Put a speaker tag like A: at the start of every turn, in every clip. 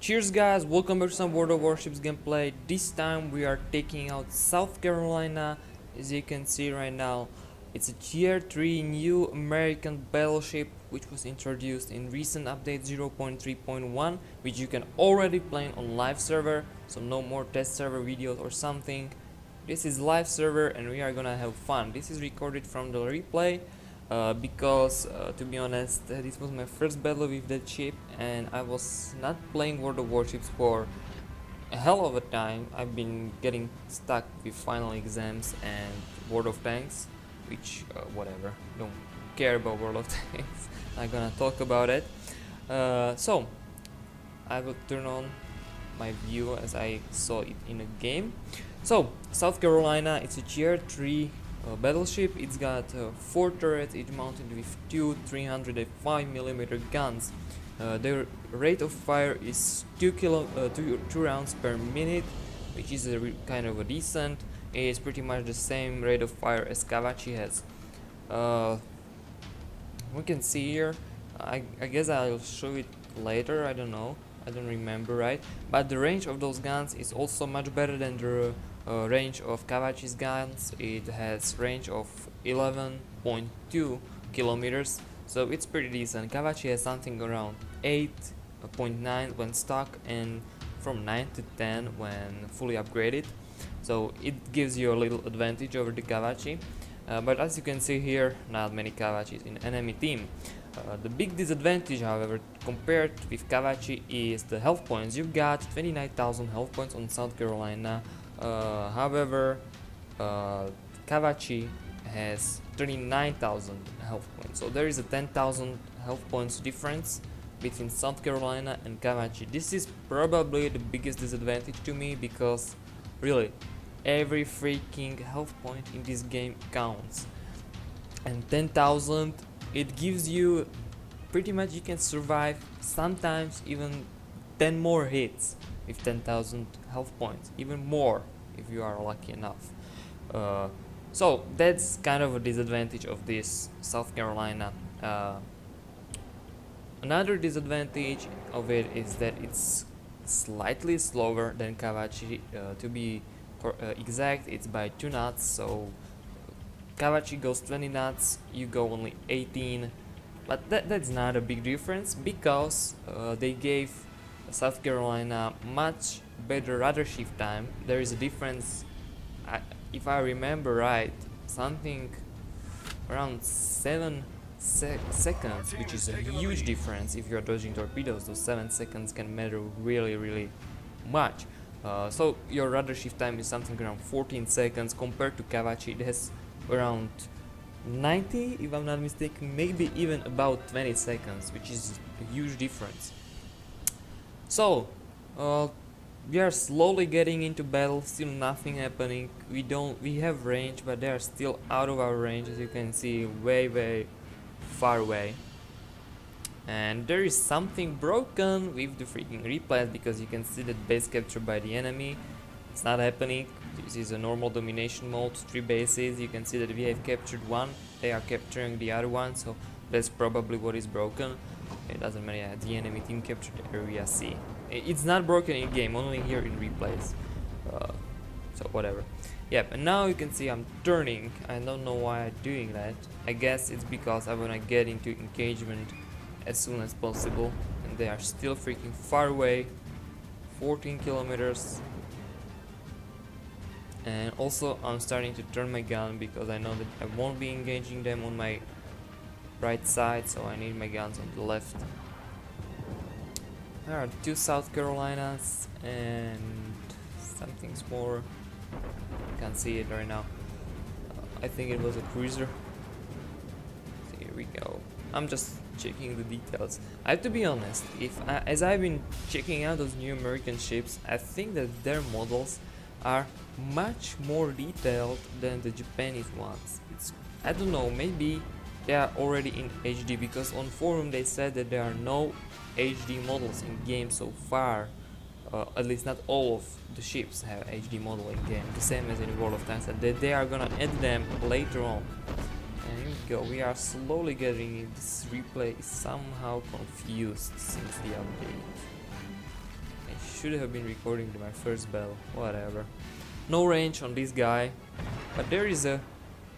A: Cheers guys, welcome back to some World of Warships gameplay. This time we are taking out South Carolina. As you can see right now, it's a tier 3 new American battleship which was introduced in recent update 0.3.1, which you can already play on live server, so no more test server videos or something. This is live server and we are gonna have fun. This is recorded from the replay. Because to be honest, this was my first battle with that ship and I was not playing World of Warships for a hell of a time. I've been getting stuck with final exams and World of Tanks, which whatever, don't care about World of Tanks. I'm gonna talk about it. So I will turn on my view as I saw it in a game. So South Carolina, it's a tier 3 battleship. It's got 4 turrets, each mounted with two 305mm guns. Their rate of fire is 2 rounds per minute, which is kind of a decent. It's pretty much the same rate of fire as Kavachi has. We can see here, I guess I'll show it later, I don't know, I don't remember right, but the range of those guns is also much better than the range of Kavachi's guns. It has range of 11.2 kilometers, so it's pretty decent. Kavachi has something around 8.9 when stock and from 9 to 10 when fully upgraded, so it gives you a little advantage over the Kavachi. But as you can see here, not many Kavachis in enemy team. The big disadvantage, however, compared with Kavachi is the health points. You've got 29,000 health points on South Carolina. However, Kavachi has 39,000 health points, so there is a 10,000 health points difference between South Carolina and Kavachi. This is probably the biggest disadvantage to me, because really every freaking health point in this game counts, and 10,000, it gives you pretty much, you can survive sometimes even 10 more hits with 10,000 health points, even more if you are lucky enough. So that's kind of a disadvantage of this South Carolina. Another disadvantage of it is that it's slightly slower than Kavachi. To be exact, it's by 2 knots, so Kavachi goes 20 knots, you go only 18, but that's not a big difference, because they gave South Carolina much better rudder shift time. There is a difference, if I remember right, something around 7 seconds, which is a huge difference. If you're dodging torpedoes, those 7 seconds can matter really much. So your rudder shift time is something around 14 seconds compared to Kavachi. It has around 90, if I'm not mistaken, maybe even about 20 seconds, which is a huge difference. So we are slowly getting into battle, still nothing happening. We have range, but they are still out of our range, as you can see, way far away. And there is something broken with the freaking replays, because you can see that base capture by the enemy, it's not happening. This is a normal domination mode, 3 bases. You can see that we have captured one, they are capturing the other one, so that's probably what is broken. It doesn't matter, the enemy team captured area C. It's not broken in game, only here in replays. So whatever. Yep, and now you can see I'm turning. I don't know why I'm doing that. I guess it's because I wanna get into engagement as soon as possible, and they are still freaking far away, 14 kilometers. And also I'm starting to turn my gun, because I know that I won't be engaging them on my right side, so I need my guns on the left. There are 2 South Carolinas and something's more. You can't see it right now. I think it was a cruiser. So here we go. I'm just checking the details. I have to be honest, as I've been checking out those new American ships, I think that their models are much more detailed than the Japanese ones. I don't know, maybe they are already in HD, because on forum they said that there are no HD models in game so far. At least not all of the ships have HD model in game, the same as in World of Tanks, and that they are gonna add them later on. And here we go, we are slowly getting it. This replay is somehow confused since the update. should have been recording my first battle, whatever. No range on this guy, but there is a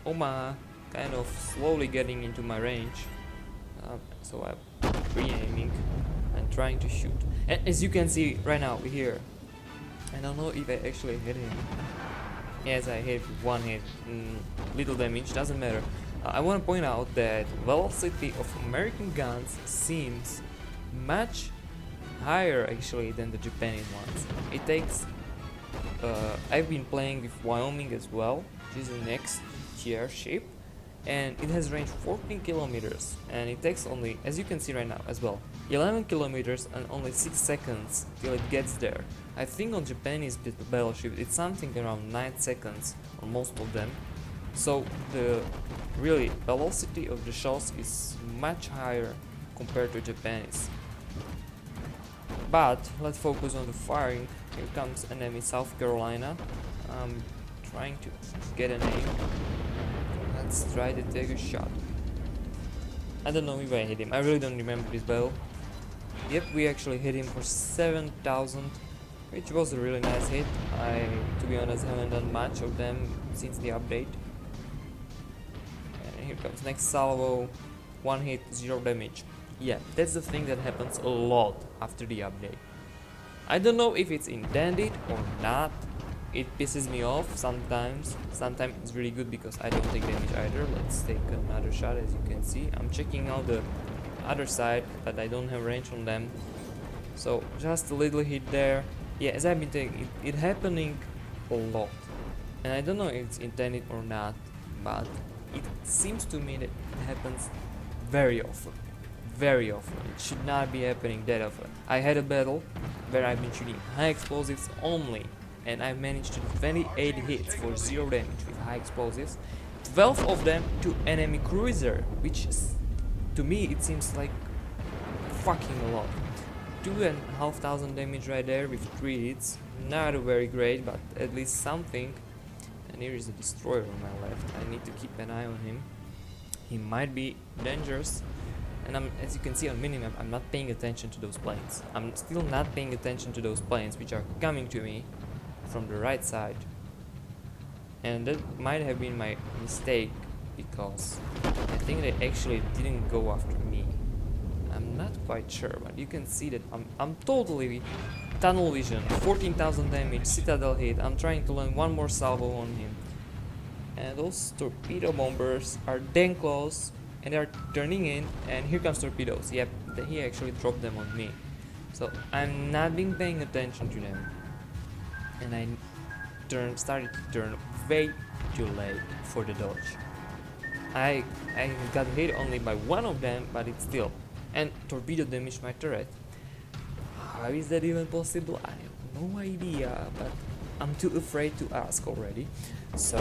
A: Oma kind of slowly getting into my range. So I'm pre-aiming and trying to shoot. And as you can see right now here, I don't know if I actually hit him. Yes, I hit one hit. Little damage, doesn't matter. I want to point out that velocity of American guns seems much higher actually than the Japanese ones. It takes I've been playing with Wyoming as well, which is the next tier ship, and it has range 14 kilometers, and it takes only, as you can see right now as well, 11 kilometers and only 6 seconds till it gets there. I think on Japanese battleship it's something around 9 seconds on most of them. So the really velocity of the shells is much higher compared to Japanese. But let's focus on the firing. Here comes enemy South Carolina. I'm trying to get an aim. Let's try to take a shot. I don't know if I hit him. I really don't remember this battle. Yep, we actually hit him for 7,000, which was a really nice hit. I, to be honest, haven't done much of them since the update. And here comes next salvo. 1 hit, 0 damage. Yeah, that's the thing that happens a lot after the update. I don't know if it's intended or not. It pisses me off sometimes. Sometimes it's really good because I don't take damage either. Let's take another shot. As you can see, I'm checking out the other side, but I don't have range on them. So just a little hit there. Yeah, as I've been saying, it happening a lot. And I don't know if it's intended or not, but it seems to me that it happens very often. Very often. It should not be happening that often. I had a battle where I've been shooting high explosives only, and I managed to do 28 hits for 0 damage with high explosives, 12 of them to enemy cruiser, which is, to me it seems like fucking a lot. 2,500 damage right there with 3 hits. Not very great, but at least something. And here is a destroyer on my left. I need to keep an eye on him. He might be dangerous. And as you can see on minimap, I'm not paying attention to those planes. I'm still not paying attention to those planes which are coming to me from the right side. And that might have been my mistake, because I think they actually didn't go after me. I'm not quite sure, but you can see that I'm totally tunnel vision. 14,000 damage, citadel hit. I'm trying to land one more salvo on him. And those torpedo bombers are damn close. And they are turning in, and here comes torpedoes. Yep, he actually dropped them on me. So I'm not been paying attention to them, and I started to turn way too late for the dodge. I got hit only by one of them, but it's still. And torpedo damaged my turret. How is that even possible? I have no idea, but I'm too afraid to ask already. So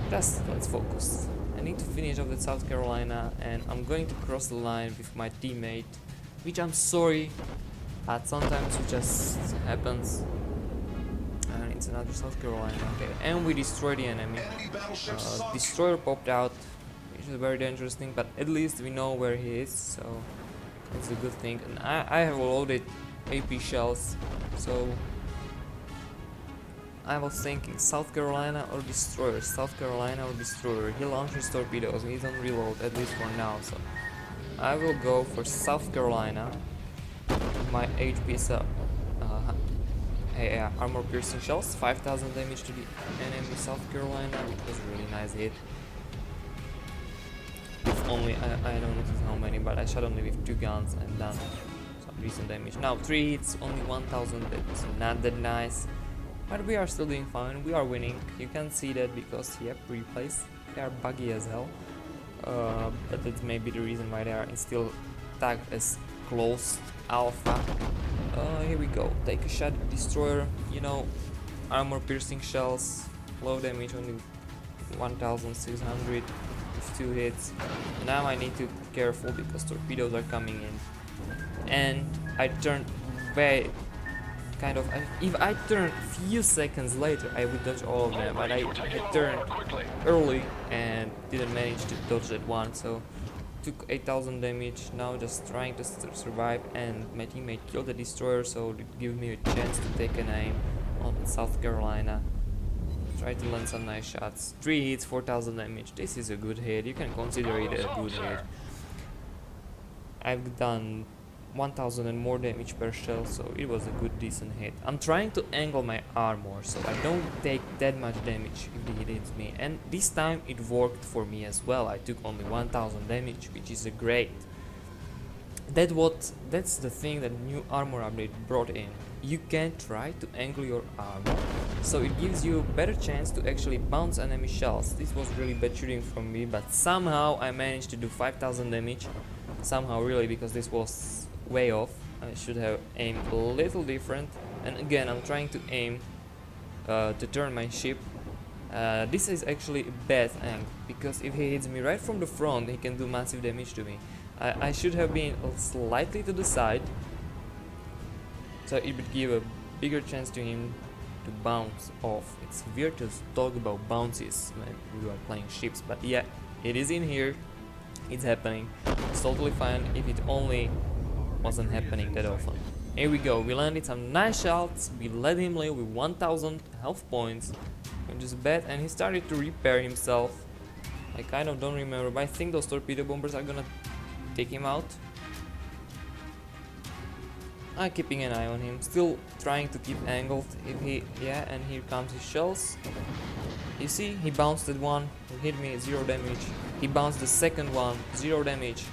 A: just let's focus. I need to finish off with South Carolina, and I'm going to cross the line with my teammate, which I'm sorry, but sometimes it just happens. And it's another South Carolina. Okay, and we destroy the enemy. Destroyer popped out, which is a very dangerous thing, but at least we know where he is, so it's a good thing. And I have loaded AP shells, so I was thinking South Carolina or destroyer, South Carolina or destroyer. He launches torpedoes, he's on reload, at least for now, so I will go for South Carolina. My HP is armor piercing shells, 5,000 damage to the enemy South Carolina, which was a really nice hit. With only, I don't know how many, but I shot only with 2 guns and done some decent damage. Now 3 hits, only 1,000, that's not that nice. But we are still doing fine, we are winning. You can see that because, yep, replays, they are buggy as hell. But that may be the reason why they are still tagged as closed alpha. Here we go, take a shot, destroyer, you know, armor piercing shells, low damage, only 1,600 with 2 hits. Now I need to be careful because torpedoes are coming in. And I turned way kind of, if I turned few seconds later I would dodge all of them, but I had turned early and didn't manage to dodge that one, so took 8000 damage, now just trying to survive, and my teammate killed the destroyer, so it gave me a chance to take an aim on South Carolina. Try to land some nice shots. 3 hits, 4000 damage. This is a good hit, you can consider it a good hit. I've done 1000 and more damage per shell, so it was a good decent hit. I'm trying to angle my armor so I don't take that much damage if he hits me, and this time it worked for me as well. I took only 1000 damage, which is a great. That's the thing that new armor update brought in. You can try to angle your armor, so it gives you a better chance to actually bounce enemy shells. This was really bad shooting from me, but somehow I managed to do 5000 damage. Somehow, really, because this was way off. I should have aimed a little different, and again I'm trying to aim to turn my ship. This is actually a bad angle, because if he hits me right from the front, he can do massive damage to me. I should have been slightly to the side, so it would give a bigger chance to him to bounce off. It's weird to talk about bounces when we are playing ships, but yeah, it is in here, it's happening. It's totally fine if it only wasn't happening that often. Here we go, we landed some nice shots, we let him live with 1000 health points, which is bad, and he started to repair himself. I kind of don't remember, but I think those torpedo bombers are gonna take him out. I'm keeping an eye on him, still trying to keep angled. If he, yeah, and here comes his shells. You see, he bounced that one, he hit me 0 damage. He bounced the second one, 0 damage.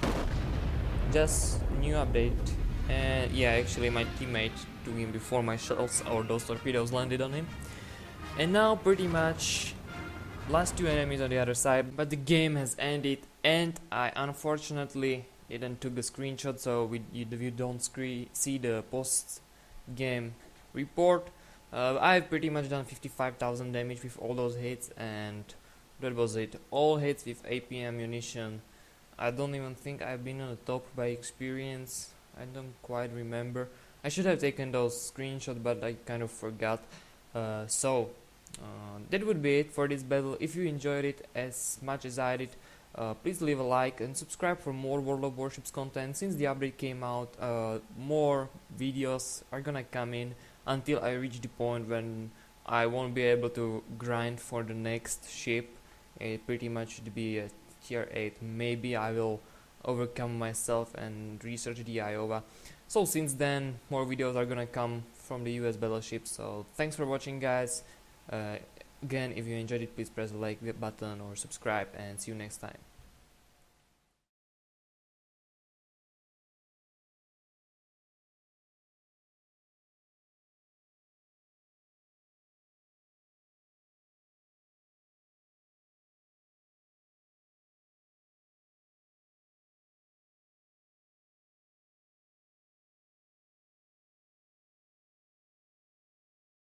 A: Just new update. And yeah, actually my teammate took him before my shells or those torpedoes landed on him. And now pretty much last 2 enemies on the other side, but the game has ended, and I unfortunately didn't took a screenshot, so you don't see the post game report. I've pretty much done 55,000 damage with all those hits, and that was it. All hits with APM ammunition. I don't even think I've been on the top by experience. I don't quite remember. I should have taken those screenshots, but I kind of forgot. That would be it for this battle. If you enjoyed it as much as I did, please leave a like and subscribe for more World of Warships content. Since the update came out, more videos are gonna come in until I reach the point when I won't be able to grind for the next ship. It pretty much should be a tier 8. Maybe I will overcome myself and research the Iowa. So since then, more videos are gonna come from the US Battleship. So thanks for watching, guys. Again, if you enjoyed it, please press the like button or subscribe, and see you next time.